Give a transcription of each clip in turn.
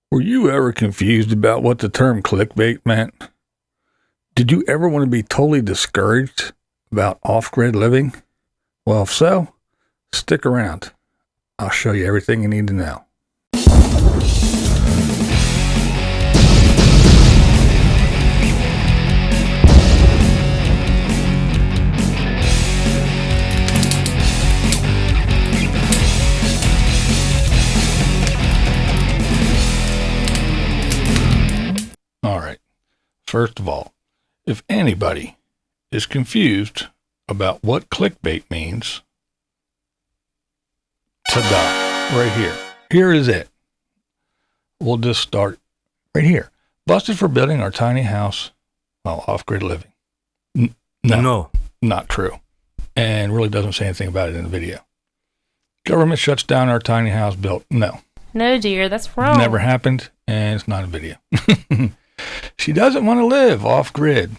Were you ever confused about what the term clickbait meant? Did you ever want to be totally discouraged about off-grid living? Well, if so, stick around. I'll show you everything you need to know. All right. First of all, if anybody is confused about what clickbait means, ta-da, right here. Here is it. We'll just start right here. Busted for building our tiny house while off-grid living. No, not true. And really doesn't say anything about it in the video. Government shuts down our tiny house built. No, dear, that's wrong. never happened, and it's not a video. She doesn't want to live off-grid.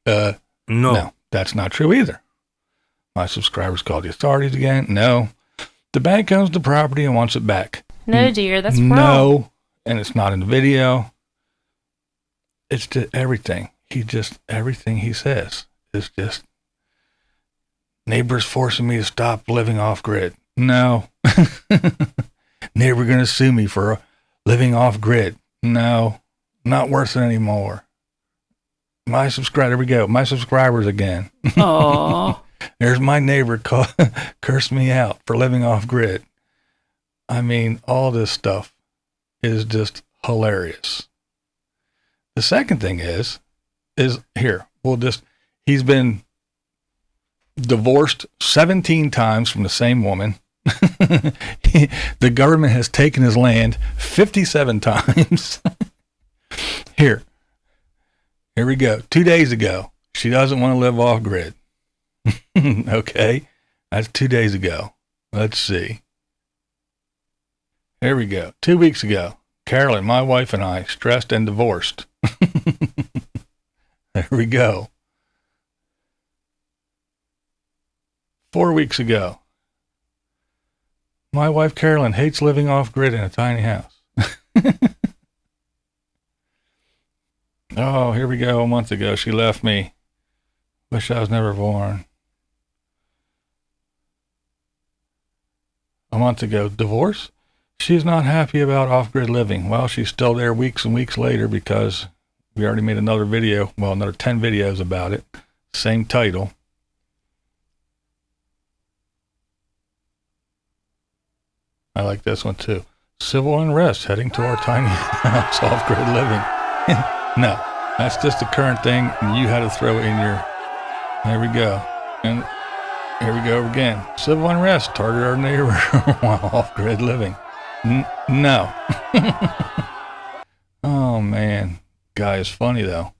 No, that's not true either. My subscribers called the authorities again. No. The bank owns the property and wants it back. No, dear, that's wrong. No, and it's not in the video. It's just everything. Everything he says is just neighbors forcing me to stop living off-grid. No. Neighbor going to sue me for living off-grid. No, not worth it anymore. My subscribers again. Aww. There's my neighbor cursed me out for living off grid. I mean, all this stuff is just hilarious. The second thing is here, he's been divorced 17 times from the same woman. The government has taken his land 57 times. Here we go. 2 days ago, she doesn't want to live off grid. Okay, that's 2 days ago. Let's see. Here we go. 2 weeks ago, Carolyn, my wife, and I stressed and divorced. There we go. 4 weeks ago, my wife Carolyn hates living off grid in a tiny house. Oh, here we go. A month ago, she left me. Wish I was never born. A month ago, divorce? She's not happy about off-grid living. Well, she's still there weeks and weeks later because we already made another video. Well, another 10 videos about it. Same title. I like this one too. Civil unrest heading to our tiny house off-grid living. No, that's just the current thing, and you had to throw it in your... There we go. And here we go again. Civil unrest target our neighbor while off-grid living. No. Oh, man. Guy is funny, though.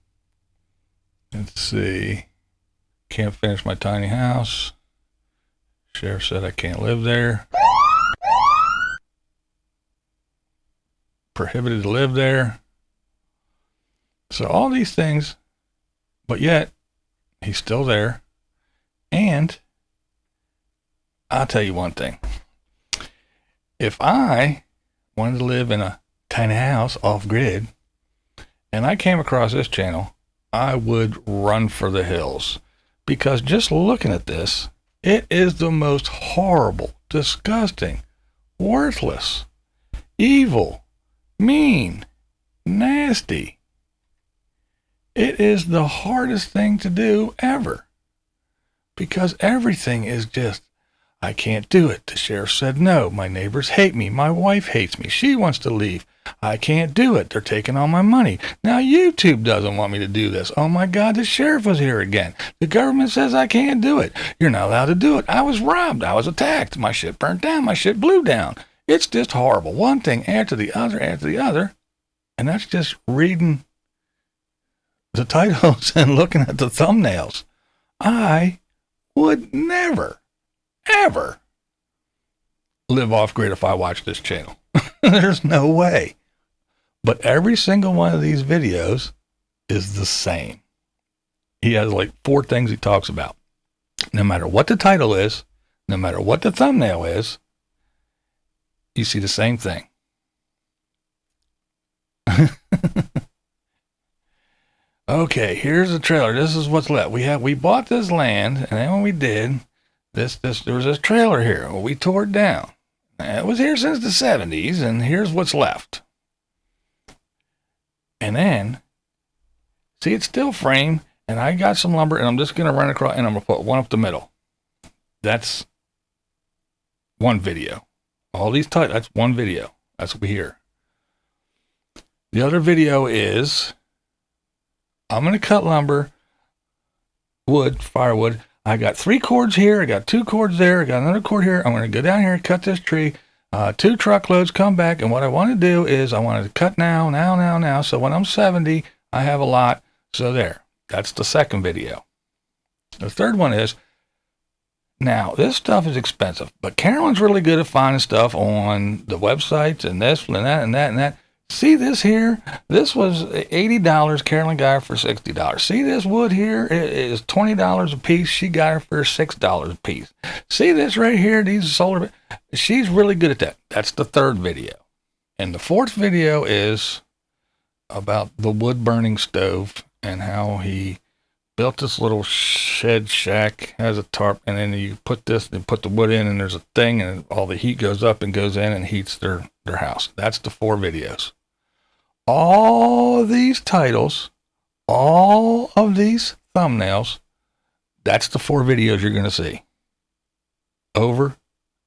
Let's see. Can't finish my tiny house. Sheriff said I can't live there. Prohibited to live there. So all these things, but yet he's still there. And I'll tell you one thing. If I wanted to live in a tiny house off grid and I came across this channel, I would run for the hills, because just looking at this, it is the most horrible, disgusting, worthless, evil, mean, nasty. It is the hardest thing to do ever, because everything is just, I can't do it. The sheriff said no. My neighbors hate me. My wife hates me. She wants to leave. I can't do it. They're taking all my money. Now YouTube doesn't want me to do this. Oh my God, the sheriff was here again. The government says I can't do it. You're not allowed to do it. I was robbed. I was attacked. My shit burnt down. My shit blew down. It's just horrible. One thing after the other, and that's just reading the titles and looking at the thumbnails. I would never, ever live off grid if I watched this channel. There's no way. But every single one of these videos is the same. He has like 4 things he talks about. No matter what the title is, no matter what the thumbnail is, you see the same thing. Okay, here's the trailer. This is what's left. We bought this land, and then when we did, there was this trailer here. Well, we tore it down. It was here since the 70s, and here's what's left. And then, see, it's still framed, and I got some lumber, and I'm just going to run across, and I'm going to put one up the middle. That's one video. All these titles, that's one video. That's what we hear. The other video is, I'm going to cut lumber, wood, firewood. I got 3 cords here. I got 2 cords there. I got another cord here. I'm going to go down here and cut this tree. 2 truckloads, come back. And what I want to do is I want to cut now. So when I'm 70, I have a lot. So there. That's the second video. The third one is, now this stuff is expensive, but Carolyn's really good at finding stuff on the websites and this and that and that and that. See this here? This was $80. Carolyn got it for $60. See this wood here? It is $20 a piece. She got it for $6 a piece. See this right here? These solar. She's really good at that. That's the third video. And the fourth video is about the wood burning stove and how he built this little shed shack, has a tarp, and then you put this and put the wood in, and there's a thing, and all the heat goes up and goes in and heats their house. That's the 4 videos. All these titles, all of these thumbnails, that's the 4 videos you're going to see. Over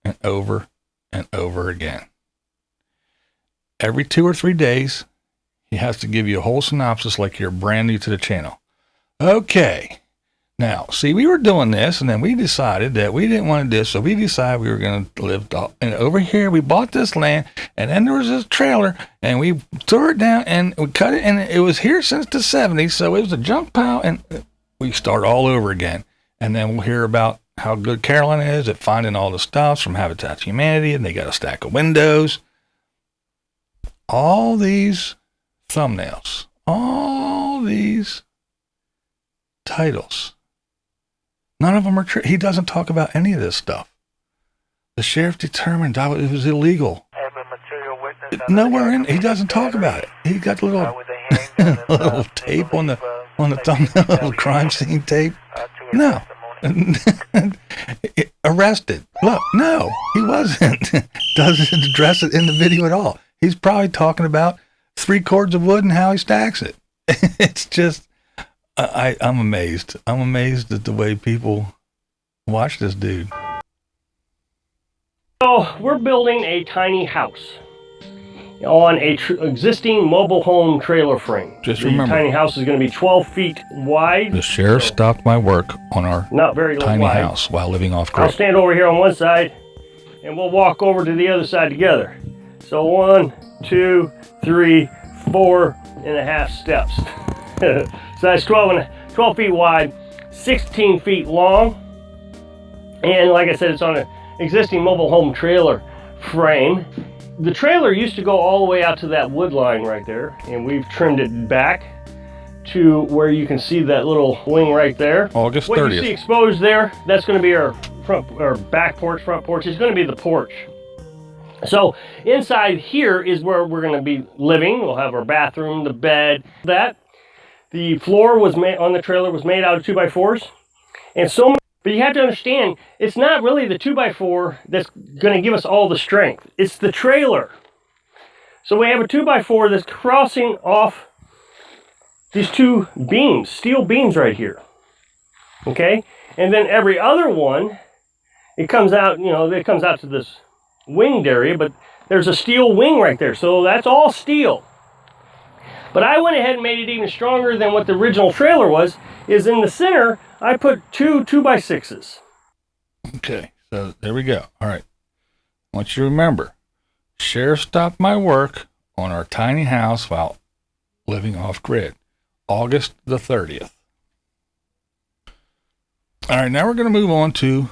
and over and over again. Every 2 or 3 days, he has to give you a whole synopsis like you're brand new to the channel. Okay. Now, see, we were doing this, and then we decided that we didn't want to do this, so we decided we were going to live. And over here, we bought this land, and then there was this trailer, and we tore it down, and we cut it, and it was here since the 70s, so it was a junk pile, and we start all over again. And then we'll hear about how good Carolyn is at finding all the stuff from Habitat for Humanity, and they got a stack of windows. All these thumbnails, all these titles. None of them are true. He doesn't talk about any of this stuff. The sheriff determined that it was illegal. Nowhere in he doesn't talk about it. He got a little tape on the thumbnail, little crime scene tape. No. Arrested. Look, no, he wasn't. Doesn't address it in the video at all. He's probably talking about 3 cords of wood and how he stacks it. It's just, I'm amazed. I'm amazed at the way people watch this dude. So we're building a tiny house on a existing mobile home trailer frame. Just remember, the tiny house is going to be 12 feet wide. The sheriff stopped my work on our not very tiny wide. house while living off grid. I'll stand over here on one side, and we'll walk over to the other side together. So 1, 2, 3, 4.5 steps. So that's 12 feet wide, 16 feet long, and like I said, it's on an existing mobile home trailer frame. The trailer used to go all the way out to that wood line right there, and we've trimmed it back to where you can see that little wing right there. August 30th. What you see exposed there, that's going to be our back porch, front porch. It's going to be the porch. So inside here is where we're going to be living. We'll have our bathroom, the bed, that. The floor was made on the trailer was made out of 2x4s, and so. But you have to understand, it's not really the 2x4 that's going to give us all the strength. It's the trailer. So we have a 2x4 that's crossing off these 2 beams, steel beams right here. Okay, and then every other one, it comes out. It comes out to this winged area, but there's a steel wing right there. So that's all steel. But I went ahead and made it even stronger than what the original trailer was, is in the center, I put 2 2x6s. Okay, so there we go. All right. I want you to remember, sheriff stopped my work on our tiny house while living off grid. August the 30th. All right, now we're going to move on to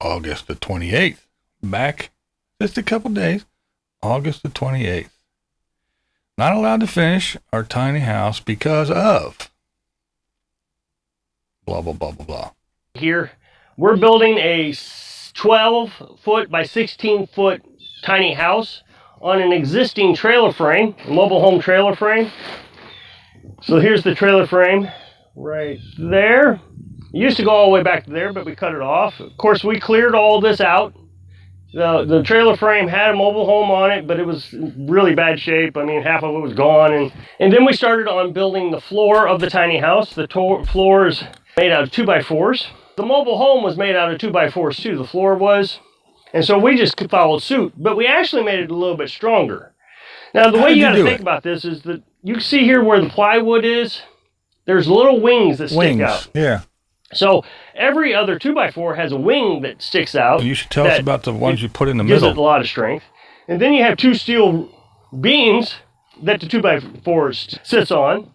August the 28th. Back just a couple days, August the 28th. Not allowed to finish our tiny house because of blah, blah, blah, blah, blah. Here, we're building a 12-foot by 16-foot tiny house on an existing trailer frame, a mobile home trailer frame. So here's the trailer frame right there. It used to go all the way back to there, but we cut it off. Of course, we cleared all this out. The trailer frame had a mobile home on it, but it was really bad shape. I mean, half of it was gone. And then we started on building the floor of the tiny house. The floor is made out of 2x4s. The mobile home was made out of 2x4s too, the floor was. And so we just followed suit, but we actually made it a little bit stronger. Now, the way you got to think about this is that you can see here where the plywood is, there's little wings that stick out. Yeah. So every other 2x4 has a wing that sticks out. You should tell us about the ones you put in the gives middle. Gives it a lot of strength. And then you have 2 steel beams that the 2x4 sits on.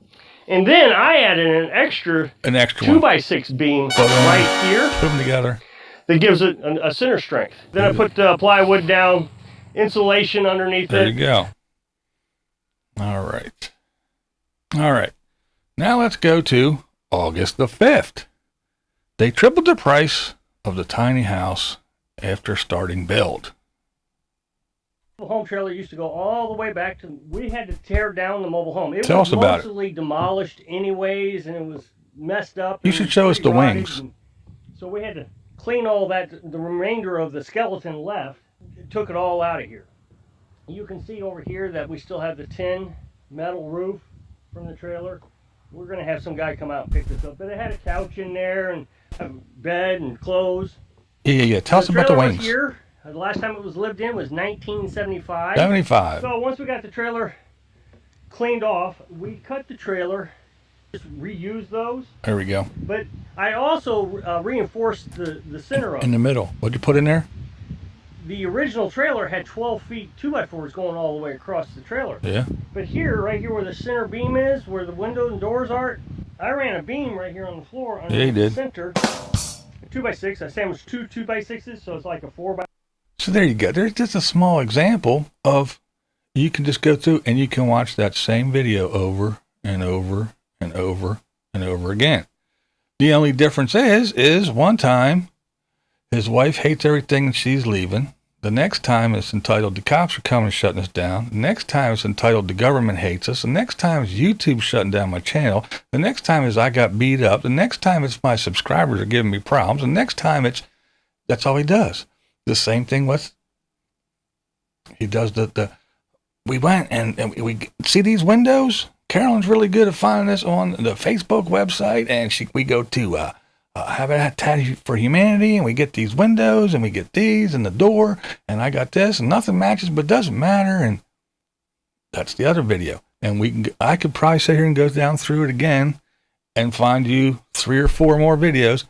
And then I added an extra 2x6 beam right here. Put them together. That gives it a center strength. Then I put plywood down, insulation underneath it. There you go. All right. All right. Now let's go to August the 5th. They tripled the price of the tiny house after starting build. The home trailer used to go all the way back to, we had to tear down the mobile home. It Tell was us about it. mostly demolished anyways, and it was messed up. You should show us the wings. So we had to clean all that, the remainder of the skeleton left, took it all out of here. You can see over here that we still have the tin metal roof from the trailer. We're going to have some guy come out and pick this up. But it had a couch in there and a bed and clothes. Yeah. Tell us about the wings. Here, the last time it was lived in was 1975. 75. So once we got the trailer cleaned off, we cut the trailer, just reused those. There we go. But I also reinforced the center of it. In the middle. What'd you put in there? The original trailer had 12 feet 2x4s going all the way across the trailer. Yeah. But here, right here where the center beam is, where the windows and doors are, I ran a beam right here on the floor under the center. A 2x6. I sandwiched 2 2x6s, so it's like a 4x. So there you go. There's just a small example of, you can just go through and you can watch that same video over and over and over and over again. The only difference is one time his wife hates everything and she's leaving. The next time it's entitled the cops are coming and shutting us down. The next time it's entitled the government hates us. The next time is YouTube shutting down my channel. The next time is I got beat up. The next time it's my subscribers are giving me problems. The next time that's all he does. The same thing with, he does we went and we see these windows. Carolyn's really good at finding this on the Facebook website, and we go to Habitat for Humanity, and we get these windows, and we get these, and the door, and I got this, and nothing matches, but doesn't matter, and that's the other video. And I could probably sit here and go down through it again and find you 3 or 4 more videos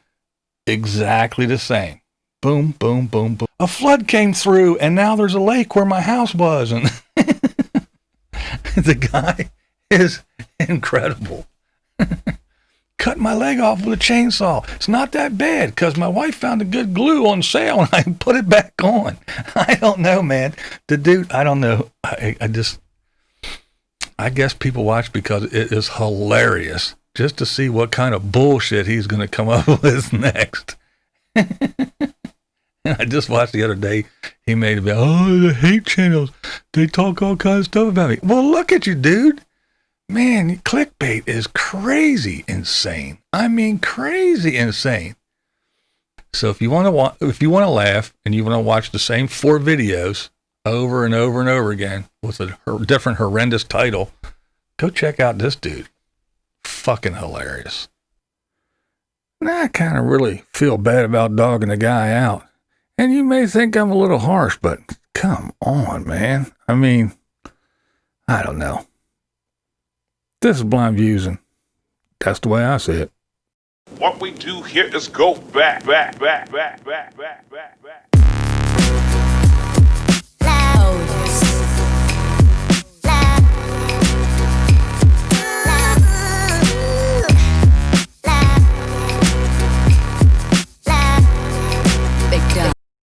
exactly the same. Boom, boom, boom, boom. A flood came through, and now there's a lake where my house was, and the guy is incredible. Cut my leg off with a chainsaw. It's not that bad because my wife found a good glue on sale and I put it back on. I don't know, man. The dude, I don't know. I guess people watch because it is hilarious just to see what kind of bullshit he's going to come up with next. And I just watched the other day, he made it, the hate channels, they talk all kinds of stuff about me. Well, look at you, dude. Man, clickbait is crazy insane. I mean, crazy insane. So if you want to laugh and you want to watch the same 4 videos over and over and over again with a different horrendous title, go check out this dude. Fucking hilarious. Now I kind of really feel bad about dogging the guy out. And you may think I'm a little harsh, but come on, man. I mean, I don't know. This is BlindViews, and that's the way I see it. What we do here is go back. Loud.